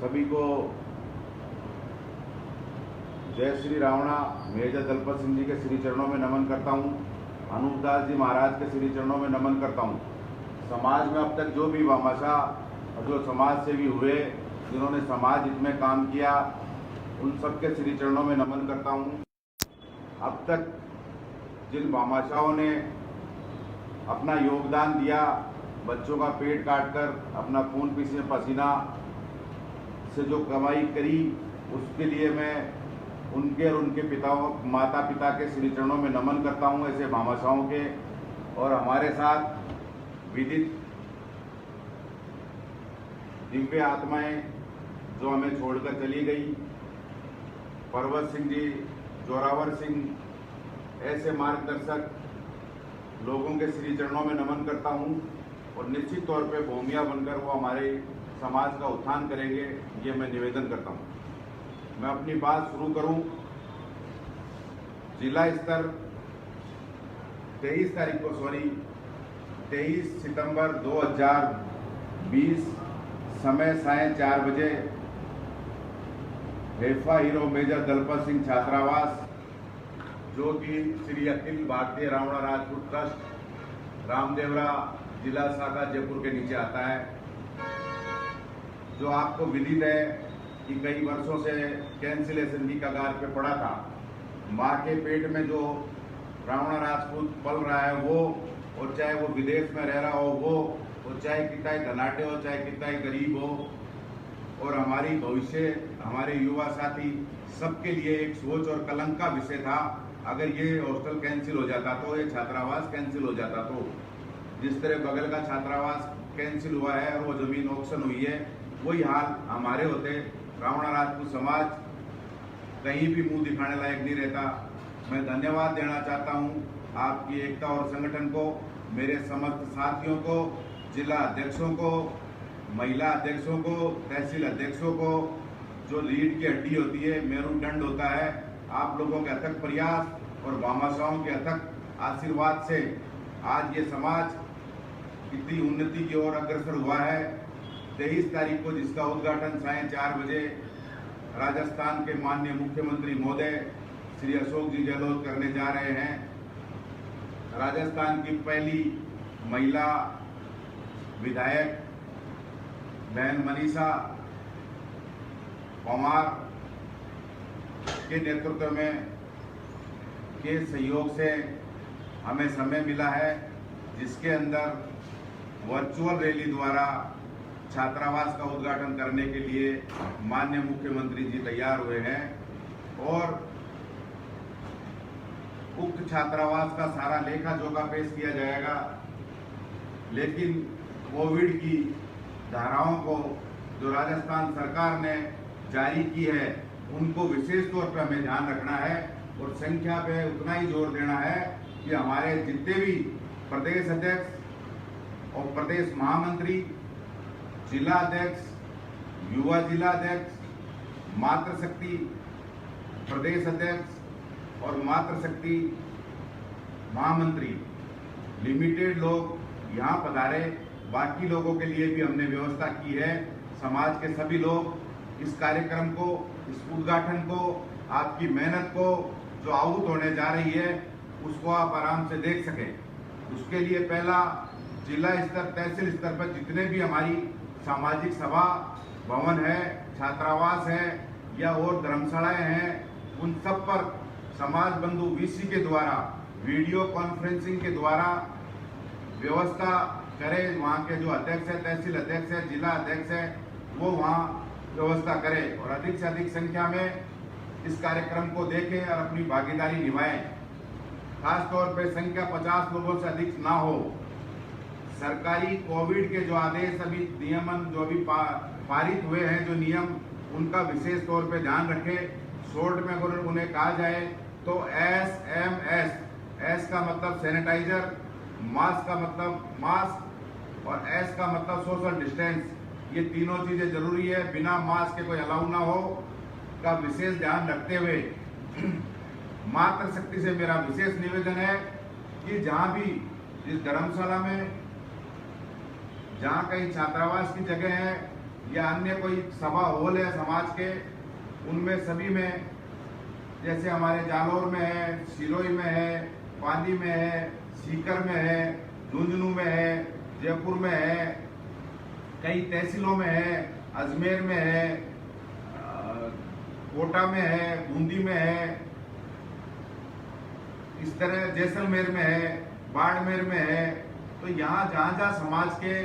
सभी को जय श्री रावणा। मेजर दलपत सिंह जी के श्री चरणों में नमन करता हूँ। अनूप दास जी महाराज के श्री चरणों में नमन करता हूँ। समाज में अब तक जो भी भामाशाह और जो समाज सेवी हुए, जिन्होंने समाज हित में काम किया, उन सब के श्री चरणों में नमन करता हूँ। अब तक जिन भामाशाहों ने अपना योगदान दिया, बच्चों का पेट काटकर अपना खून पसीना से जो कमाई करी, उसके लिए मैं उनके और उनके माता पिता के श्री चरणों में नमन करता हूं, ऐसे भामाशाहों के। और हमारे साथ विदित दिव्य आत्माएं जो हमें छोड़कर चली गई, पर्वत सिंह जी, जोरावर सिंह, ऐसे मार्गदर्शक लोगों के श्री चरणों में नमन करता हूं। और निश्चित तौर पे भूमिया बनकर वो हमारे समाज का उत्थान करेंगे, ये मैं निवेदन करता हूं। मैं अपनी बात शुरू करूं। जिला स्तर 23 सितंबर 2020 समय सायं 4 बजे हेफा हीरो मेजर दलपत सिंह छात्रावास, जो कि श्री अखिल भारतीय रावणा राजपूत ट्रस्ट रामदेवरा जिला शाखा जयपुर के नीचे आता है, जो आपको विदित है कि कई वर्षों से कैंसिलेशन की कगार पे पड़ा था। माँ के पेट में जो रावणा राजपूत पल रहा है वो, और चाहे वो विदेश में रह रहा हो वो, और चाहे कितना ही धनाटे हो, चाहे कितना ही गरीब हो, और हमारी भविष्य, हमारे युवा साथी, सबके लिए एक सोच और कलंक का विषय था। अगर ये हॉस्टल कैंसिल हो जाता तो, ये छात्रावास कैंसिल हो जाता तो, जिस तरह बगल का छात्रावास कैंसिल हुआ है और वो जमीन ऑक्शन हुई है, वही हाल हमारे होते। रावणा राजपूत समाज कहीं भी मुंह दिखाने लायक नहीं रहता। मैं धन्यवाद देना चाहता हूँ आपकी एकता और संगठन को, मेरे समस्त साथियों को, जिला अध्यक्षों को, महिला अध्यक्षों को, तहसील अध्यक्षों को। जो रीढ़ की हड्डी होती है, मेरुदंड होता है, आप लोगों के अथक प्रयास और भामाशाहों के अथक आशीर्वाद से आज ये समाज इतनी उन्नति की ओर अग्रसर हुआ है। 23 तारीख को जिसका उद्घाटन सायं 4 बजे राजस्थान के माननीय मुख्यमंत्री महोदय श्री अशोक जी गहलोत करने जा रहे हैं। राजस्थान की पहली महिला विधायक बहन मनीषा पंवार के नेतृत्व में के सहयोग से हमें समय मिला है, जिसके अंदर वर्चुअल रैली द्वारा छात्रावास का उद्घाटन करने के लिए माननीय मुख्यमंत्री जी तैयार हुए हैं। और उक्त छात्रावास का सारा लेखा जोखा पेश किया जाएगा। लेकिन कोविड की धाराओं को जो राजस्थान सरकार ने जारी की है, उनको विशेष तौर पर हमें ध्यान रखना है और संख्या पे उतना ही जोर देना है कि हमारे जितने भी प्रदेश अध्यक्ष और प्रदेश महामंत्री, जिला अध्यक्ष, युवा जिला अध्यक्ष, मातृशक्ति प्रदेश अध्यक्ष और मातृशक्ति महामंत्री लिमिटेड लोग यहाँ पधारे। बाकी लोगों के लिए भी हमने व्यवस्था की है। समाज के सभी लोग इस कार्यक्रम को, इस उद्घाटन को, आपकी मेहनत को जो आहूत होने जा रही है, उसको आप आराम से देख सकें। उसके लिए पहला जिला स्तर, तहसील स्तर पर जितने भी हमारी सामाजिक सभा भवन है, छात्रावास है या और धर्मशालाएं हैं, उन सब पर समाज बंधु वीसी के द्वारा वीडियो कॉन्फ्रेंसिंग के द्वारा व्यवस्था करें। वहाँ के जो अध्यक्ष है, तहसील अध्यक्ष है, जिला अध्यक्ष है, वो वहाँ व्यवस्था करें और अधिक से अधिक संख्या में इस कार्यक्रम को देखें और अपनी भागीदारी निभाएं। खास तौर पे संख्या 50 लोगों से अधिक ना हो। सरकारी कोविड के जो आदेश, अभी नियमन जो अभी पारित हुए हैं, जो नियम, उनका विशेष तौर पे ध्यान रखें। शॉर्ट में अगर उन्हें कहा जाए तो SMS, S का मतलब सैनिटाइजर, मास्क का मतलब मास्क और S का मतलब सोशल डिस्टेंस, ये तीनों चीजें जरूरी है। बिना मास्क के कोई अलाउ ना हो का विशेष ध्यान रखते हुए मातृशक्ति से मेरा विशेष निवेदन है कि जहां भी जिस धर्मशाला में, जहां कहीं छात्रावास की जगह है, या अन्य कोई सभा हॉल है समाज के, उनमें सभी में, जैसे हमारे जालौर में है, सिरोही में है, पाली में है, सीकर में है, झुंझुनू में है, जयपुर में है, कई तहसीलों में है, अजमेर में है, कोटा में है, बूंदी में है, इस तरह जैसलमेर में है, बाड़मेर में है। तो यहाँ जहाँ जहाँ समाज के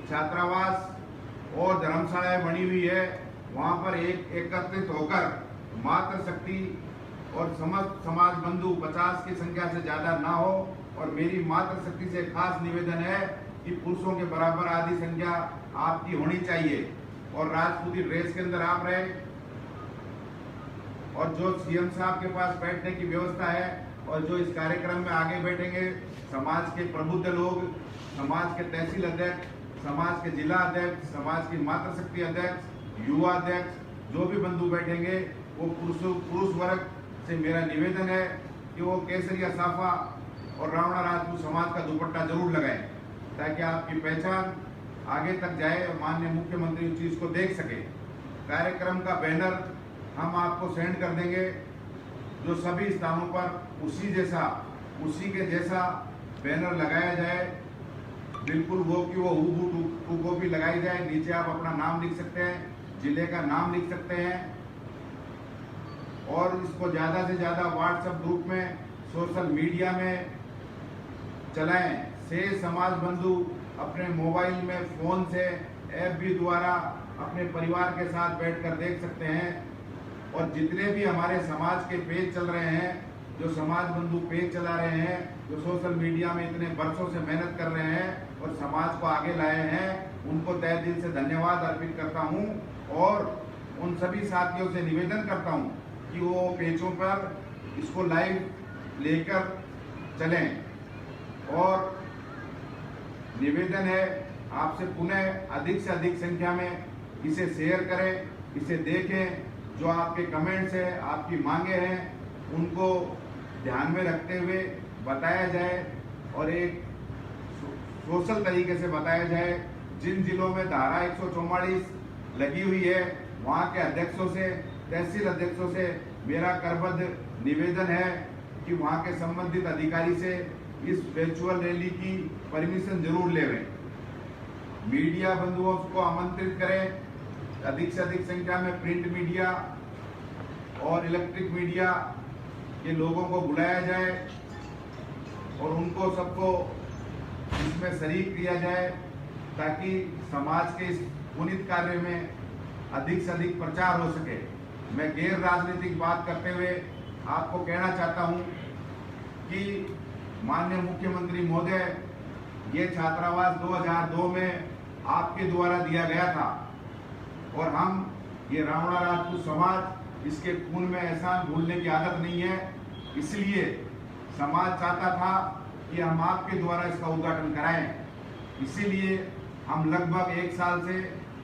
छात्रावास और धर्मशालाएं बनी हुई है, वहाँ पर एकत्रित होकर मातृशक्ति और समस्त समाज बंधु 50 की संख्या से ज्यादा ना हो। और मेरी मातृशक्ति से खास निवेदन है कि पुरुषों के बराबर आधी संख्या आपकी होनी चाहिए और राजपूती ड्रेस के अंदर आप रहे। और जो सीएम साहब के पास बैठने की व्यवस्था है और जो इस कार्यक्रम में आगे बैठेंगे, समाज के प्रबुद्ध लोग, समाज के तहसील अध्यक्ष, समाज के जिला अध्यक्ष, समाज की मातृशक्ति अध्यक्ष, युवा अध्यक्ष, जो भी बंधु बैठेंगे, वो पुरुष वर्ग से मेरा निवेदन है कि वो केसरिया साफा और रावणा राजपूत समाज का दुपट्टा जरूर लगाएं, ताकि आपकी पहचान आगे तक जाए और माननीय मुख्यमंत्री उस चीज को देख सके। कार्यक्रम का बैनर हम आपको सेंड कर देंगे, जो सभी स्थानों पर उसी के जैसा बैनर लगाया जाए, बिल्कुल वो कि वो टू कॉपी लगाई जाए। नीचे आप अपना नाम लिख सकते हैं, जिले का नाम लिख सकते हैं और इसको ज्यादा से ज्यादा व्हाट्सएप ग्रुप में, सोशल मीडिया में चलाएं। से समाज बंधु अपने मोबाइल में, फोन से, ऐप भी द्वारा अपने परिवार के साथ बैठकर देख सकते हैं। और जितने भी हमारे समाज के पेज चल रहे हैं, जो समाज बंधु पेज चला रहे हैं, जो सोशल मीडिया में इतने वर्षों से मेहनत कर रहे हैं और समाज को आगे लाए हैं, उनको तहे दिल से धन्यवाद अर्पित करता हूं। और उन सभी साथियों से निवेदन करता हूं कि वो पेजों पर इसको लाइव लेकर चलें। और निवेदन है आपसे पुनः अधिक से अधिक संख्या में इसे शेयर करें, इसे देखें। जो आपके कमेंट्स हैं, आपकी मांगे हैं, उनको ध्यान में रखते हुए बताया जाए और एक सोशल तरीके से बताया जाए। जिन जिलों में धारा 144 लगी हुई है, वहाँ के अध्यक्षों से, तहसील अध्यक्षों से मेरा करबद्ध निवेदन है कि वहाँ के संबंधित अधिकारी से इस वर्चुअल रैली की परमिशन जरूर लेवें। मीडिया बंधुओं को आमंत्रित करें, अधिक से अधिक संख्या में प्रिंट मीडिया और इलेक्ट्रिक मीडिया के लोगों को बुलाया जाए और उनको सबको इसमें शरीक किया जाए, ताकि समाज के इस पुनीत कार्य में अधिक से अधिक प्रचार हो सके। मैं गैर राजनीतिक बात करते हुए आपको कहना चाहता हूं कि माननीय मुख्यमंत्री महोदय, ये छात्रावास 2002 में आपके द्वारा दिया गया था और हम ये रावणा राजपूत समाज, इसके खून में एहसान भूलने की आदत नहीं है। इसलिए समाज चाहता था कि हम आपके द्वारा इसका उद्घाटन कराएं। इसीलिए हम लगभग 1 साल से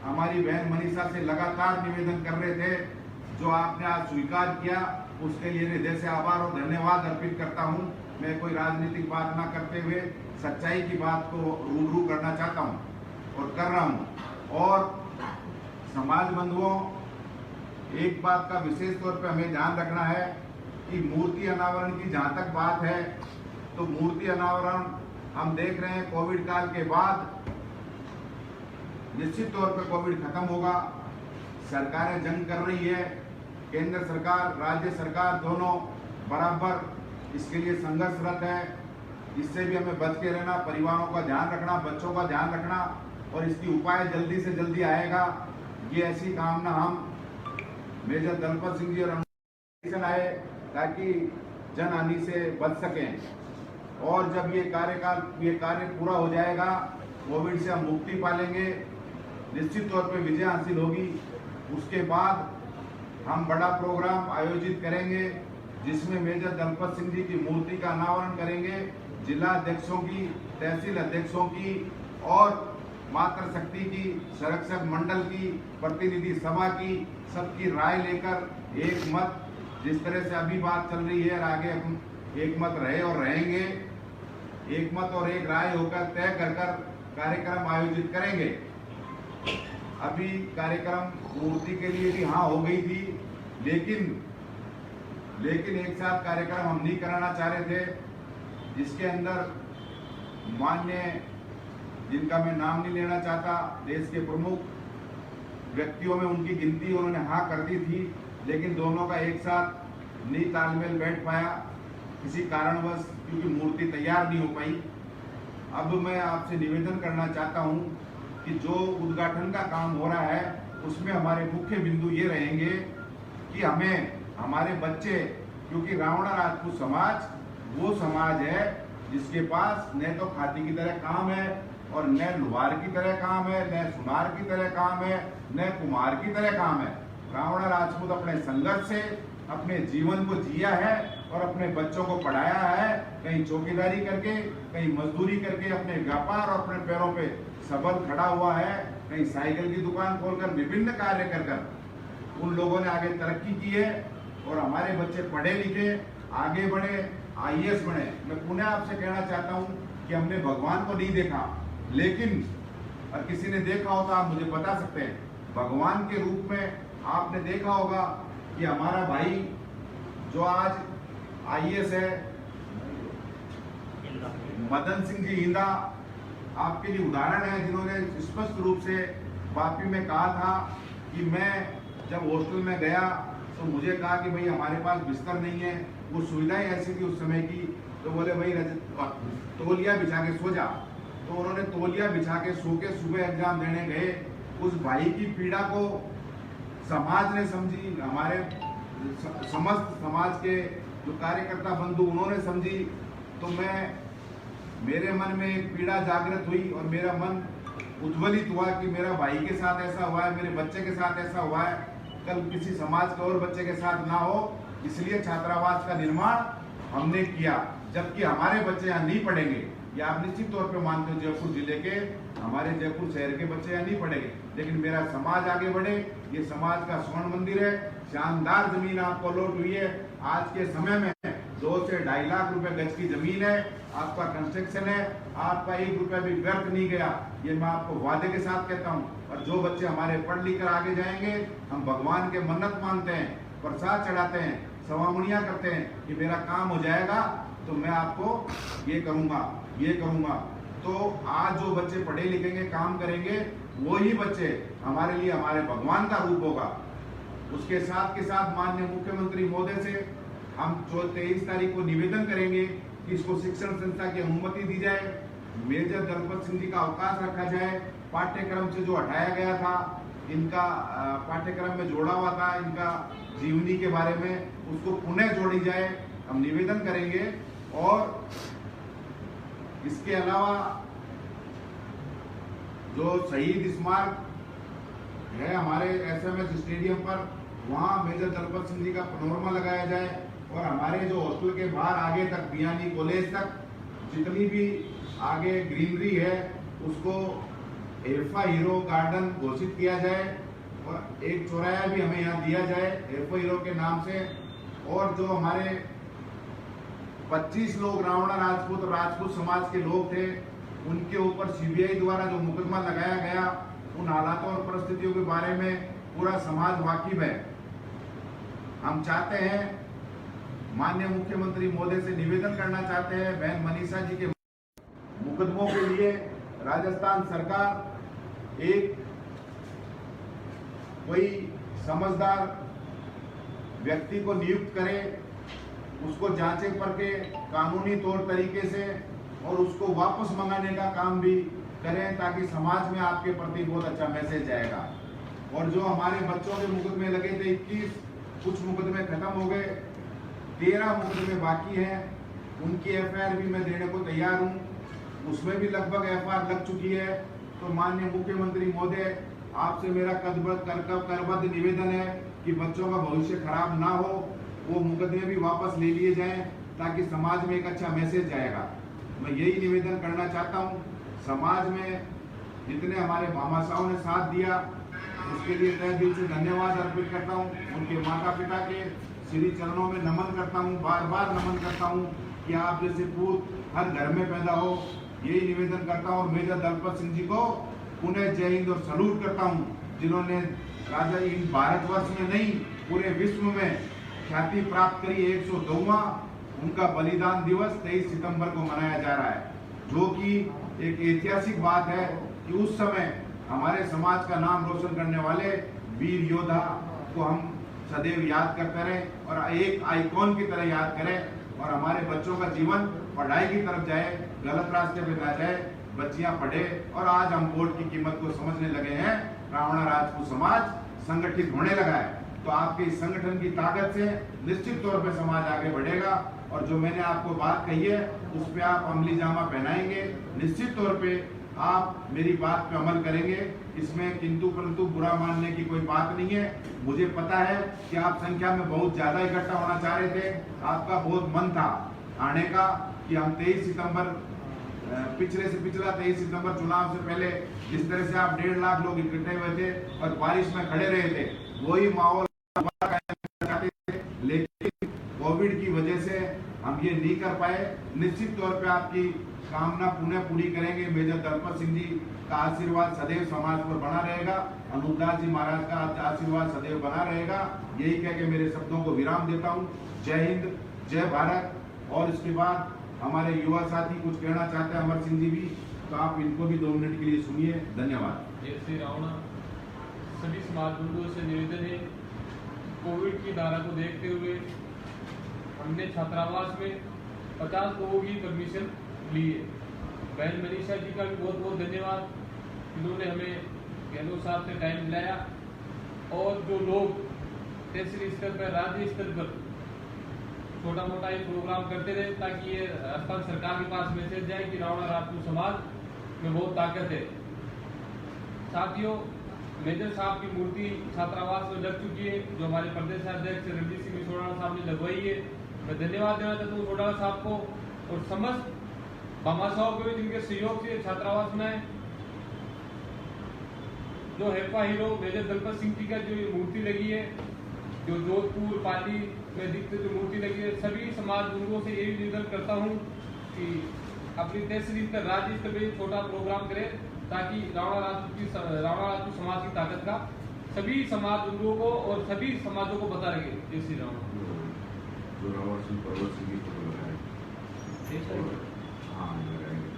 हमारी बहन मनीषा से लगातार निवेदन कर रहे थे, जो आपने आज स्वीकार किया, उसके लिए हृदय से आभार और धन्यवाद अर्पित करता हूं। मैं कोई राजनीतिक बात ना करते हुए सच्चाई की बात को रूबरू करना चाहता हूं और कर रहा हूं। और समाज बंधुओं, एक बात का विशेष तौर पे हमें ध्यान रखना है कि मूर्ति अनावरण की जहां तक बात है, तो मूर्ति अनावरण हम देख रहे हैं कोविड काल के बाद निश्चित तौर पे कोविड खत्म होगा। सरकारें जंग कर रही है, केंद्र सरकार, राज्य सरकार दोनों बराबर इसके लिए संघर्षरत है। इससे भी हमें बच के रहना, परिवारों का ध्यान रखना, बच्चों का ध्यान रखना और इसकी उपाय जल्दी से जल्दी आएगा, ये ऐसी कामना हम मेजर दलपत सिंह जी और आए, ताकि जन हानि से बच सकें। और जब ये कार्य पूरा हो जाएगा, कोविड से हम मुक्ति पालेंगे, निश्चित तौर पे विजय हासिल होगी। उसके बाद हम बड़ा प्रोग्राम आयोजित करेंगे, जिसमें मेजर दलपत सिंह जी की मूर्ति का अनावरण करेंगे। जिला अध्यक्षों की, तहसील अध्यक्षों की और मातृशक्ति की, संरक्षक मंडल की, प्रतिनिधि सभा की, सबकी राय लेकर एक मत, जिस तरह से अभी बात चल रही है, आगे हम एक मत रहे और रहेंगे, एक मत और एक राय होकर तय कर कार्यक्रम आयोजित करेंगे। अभी कार्यक्रम मूर्ति के लिए भी हाँ हो गई थी, लेकिन एक साथ कार्यक्रम हम नहीं कराना चाह रहे थे, जिसके अंदर मान्य, जिनका मैं नाम नहीं लेना चाहता, देश के प्रमुख व्यक्तियों में उनकी गिनती उन्होंने हाँ कर दी थी, लेकिन दोनों का एक साथ नहीं तालमेल बैठ पाया किसी कारणवश, क्योंकि मूर्ति तैयार नहीं हो पाई। अब मैं आपसे निवेदन करना चाहता हूं कि जो उद्घाटन का काम हो रहा है उसमें हमारे मुख्य बिंदु ये रहेंगे कि हमें हमारे बच्चे, क्योंकि रावणा राजपूत समाज वो समाज है जिसके पास न तो खादी की तरह काम है और न लुहार की तरह काम है, न सुनार की तरह काम है, न कुम्हार की तरह काम है। रावणा राजपूत अपने संघर्ष से अपने जीवन को जिया है और अपने बच्चों को पढ़ाया है, कहीं चौकीदारी करके, कहीं मजदूरी करके, अपने व्यापार और अपने पैरों पे सबल खड़ा हुआ है, कहीं साइकिल की दुकान खोलकर विभिन्न कार्य कर उन लोगों ने आगे तरक्की की है और हमारे बच्चे पढ़े लिखे आगे बढ़े, IAS बने। मैं पुनः आपसे कहना चाहता हूं कि हमने भगवान को नहीं देखा, लेकिन और किसी ने देखा हो तो आप मुझे बता सकते हैं। भगवान के रूप में आपने देखा होगा कि हमारा भाई जो आज IAS है, मदन सिंह जी हिंदा आपके लिए उदाहरण है, जिन्होंने स्पष्ट रूप से वापी में कहा था कि मैं जब हॉस्टल में गया तो मुझे कहा कि भाई हमारे पास बिस्तर नहीं है, वो सुविधाएं ऐसी थी उस समय की, तो बोले भाई तौलिया बिछा के सो जा। तो उन्होंने तौलिया बिछा के सो के सुबह एग्जाम देने गए। उस भाई की पीड़ा को समाज ने समझी, हमारे समस्त समाज के जो कार्यकर्ता बंधु उन्होंने समझी। तो मेरे मन में एक पीड़ा जागृत हुई और मेरा मन उज्ज्वलित हुआ कि मेरा भाई के साथ ऐसा हुआ है, मेरे बच्चे के साथ ऐसा हुआ है, कल किसी समाज के और बच्चे के साथ ना हो, इसलिए छात्रावास का निर्माण हमने किया। जबकि हमारे बच्चे यहाँ नहीं पढ़ेंगे, ये आप निश्चित तौर पे मानते हो, जयपुर जिले के, हमारे जयपुर शहर के बच्चे यहाँ नहीं पढ़ेंगे, लेकिन मेरा समाज आगे बढ़े। ये समाज का स्वर्ण मंदिर है, शानदार जमीन आपको अलॉट हुई है। आज के समय में 2 से 2.5 लाख रुपए गज की जमीन है, आपका कंस्ट्रक्शन है, आपका 1 रुपया भी व्यर्थ नहीं गया, ये मैं आपको वादे के साथ कहता हूँ। और जो बच्चे हमारे पढ़ लिख कर आगे जाएंगे, हम भगवान के मन्नत मानते हैं, प्रसाद चढ़ाते हैं, सवामुनियाँ करते हैं कि मेरा काम हो जाएगा तो मैं आपको ये करूँगा। तो आज जो बच्चे पढ़े लिखेंगे, काम करेंगे, वही बच्चे हमारे लिए हमारे भगवान का रूप होगा। उसके साथ के साथ माननीय मुख्यमंत्री महोदय से हम 23 तारीख को निवेदन करेंगे कि इसको शिक्षण संस्था की अनुमति दी जाए, मेजर दलपत सिंह जी का अवकाश रखा जाए, पाठ्यक्रम से जो हटाया गया था, इनका पाठ्यक्रम में जोड़ा हुआ था, इनका जीवनी के बारे में, उसको पुनः जोड़ी जाए, हम निवेदन करेंगे। और इसके अलावा जो शहीद स्मारक है हमारे SMS स्टेडियम पर, वहाँ मेजर दलपत सिंह जी का पनोरमा लगाया जाए और हमारे जो हॉस्टल के बाहर आगे तक बियानी कॉलेज तक जितनी भी आगे ग्रीनरी है उसको एल्फा हीरो गार्डन घोषित किया जाए और एक चौराया भी हमें यहाँ दिया जाए एल्फा हीरो के नाम से। और जो हमारे 25 लोग रावणा राजपूत समाज के लोग थे, उनके ऊपर CBI द्वारा जो मुकदमा लगाया गया, उन हालातों और परिस्थितियों के बारे में पूरा समाज वाकिफ है। हम चाहते हैं, माननीय मुख्यमंत्री महोदय से निवेदन करना चाहते हैं, बहन मनीषा जी के मुकदमों के लिए राजस्थान सरकार एक कोई समझदार व्यक्ति को नियुक्त करे, उसको जांचे परखे कानूनी तौर तरीके से और उसको वापस मंगाने का काम भी करें, ताकि समाज में आपके प्रति बहुत अच्छा मैसेज जाएगा। और जो हमारे बच्चों के मुकदमे लगे थे 21, कुछ मुकदमे खत्म हो गए, 13 मुकदमे बाकी हैं, उनकी FIR भी मैं देने को तैयार हूँ, उसमें भी लगभग FIR लग चुकी है। तो माननीय मुख्यमंत्री महोदय, आपसे मेरा करबद्ध निवेदन है कि बच्चों का भविष्य खराब ना हो, वो मुकदमे भी वापस ले लिए जाएं, ताकि समाज में एक अच्छा मैसेज जाएगा। मैं यही निवेदन करना चाहता हूँ। समाज में जितने हमारे भामाशाहों ने साथ दिया, उसके लिए तहे दिल से धन्यवाद अर्पित करता हूँ। उनके माता पिता के श्री चरणों में नमन करता हूँ, बार बार नमन करता हूँ कि आप जैसे पूत हर घर में पैदा हो, यही निवेदन करता हूँ। और मेजर दलपत सिंह जी को पुनः जय हिंद और सलूट करता हूँ। जिन्होंने राजा इन भारतवर्ष में नहीं पूरे विश्व में ख्याति प्राप्त करी 102वां उनका बलिदान दिवस 23 सितंबर को मनाया जा रहा है, जो कि एक ऐतिहासिक बात है कि उस समय हमारे समाज का नाम रोशन करने वाले वीर योद्धा को हम सदैव याद करते रहें और एक आइकॉन की तरह याद करें और हमारे बच्चों का जीवन पढ़ाई की तरफ जाए, गलत रास्ते पे ना जाए, बच्चियां पढ़े। और आज हम वोट की कीमत को समझने लगे हैं, रावणा राजपूत समाज संगठित होने लगा है। तो आपके इस संगठन की ताकत से निश्चित तौर पे समाज आगे बढ़ेगा और जो मैंने आपको बात कही है उस पे आप अमली जामा पहनाएंगे, निश्चित तौर पे आप मेरी बात पे अमल करेंगे। इसमें किंतु परंतु बुरा मानने की कोई बात नहीं है। मुझे पता है कि आप संख्या में बहुत ज्यादा इकट्ठा होना चाह रहे थे, आपका बहुत मन था आने का कि हम 23 सितंबर पिछले से पिछला 23 सितंबर चुनाव से पहले जिस तरह से आप 1.5 लाख लोग इकट्ठे हुए थे और बारिश में खड़े रहे थे, वही माहौल चाहते थे, लेकिन कोविड की वजह से हम ये नहीं कर पाए। निश्चित तौर पे आपकी कामना पुनः पूरी करेंगे। मेजर दलपत सिंह जी का आशीर्वाद सदैव समाज पर बना रहेगा, अनुपदास जी महाराज का आशीर्वाद सदैव बना रहेगा। यही कह के मेरे शब्दों को विराम देता हूँ। जय हिंद, जय भारत। और इसके बाद हमारे युवा साथी कुछ कहना चाहते हैं, अमर सिंह जी भी, तो आप इनको भी 2 मिनट के लिए सुनिए। धन्यवाद। जय श्री रावण। सभी समाज बंधुओं से निवेदन है, कोविड की धारा को देखते हुए हमने छात्रावास में 50 लोगों की परमिशन ली है। बहन मनीषा जी का भी बहुत बहुत धन्यवाद, इन्होंने हमें गहलोत साहब से टाइम दिलाया। और जो लोग तहसील स्तर पर, राज्य स्तर पर छोटा मोटा ये प्रोग्राम करते रहे ताकि ये राजस्थान सरकार के पास मैसेज जाए कि रावणा राजपूत समाज में बहुत ताकत है। साथियों, मेजर साहब की मूर्ति छात्रावास में लग चुकी है, जो हमारे प्रदेश अध्यक्ष रणजीत सिंह सोडाला साहब ने लगवाई है। मैं धन्यवाद देना चाहता हूँ सोडाला साहब को और समस्त भामाशाहों को भी जिनके सहयोग से छात्रावास में जो हेपा हीरो मेजर दलपत सिंह जी का जो ये मूर्ति लगी है, जो जोधपुर पाली में दिखते जो मूर्ति लगी है, सभी समाज बंधुओं से यही निवेदन करता हूँ कि अपनी तहसील स्तर, राज्य स्तर पर छोटा प्रोग्राम करें ताकि रावणा राजपूत समाज की ताकत का सभी समाज बंधुओं को और सभी समाजों को पता लगे। जय श्री राम।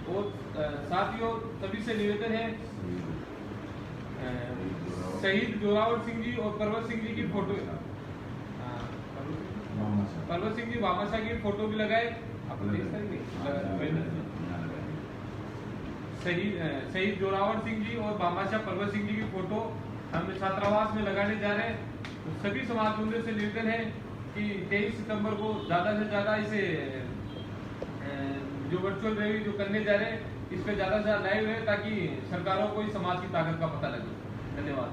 और साथियों, सभी से निवेदन है, शहीद जोरावर सिंह जी और पर्वत सिंह जी की फोटो, पर्वत सिंह जी भामाशाह की फोटो भी लगाए। शहीद जोरावर सिंह जी और भामाशाह पर्वत सिंह जी की फोटो हम छात्रावास में लगाने जा रहे हैं। तो सभी समाज बंधुओं से निवेदन है कि 23 सितंबर को ज्यादा से ज्यादा इसे जो वर्चुअल रैली जो करने जा रहे हैं, इस पे ज्यादा से ज्यादा लाइव है ताकि सरकारों को इस समाज की ताकत का पता लगे। धन्यवाद।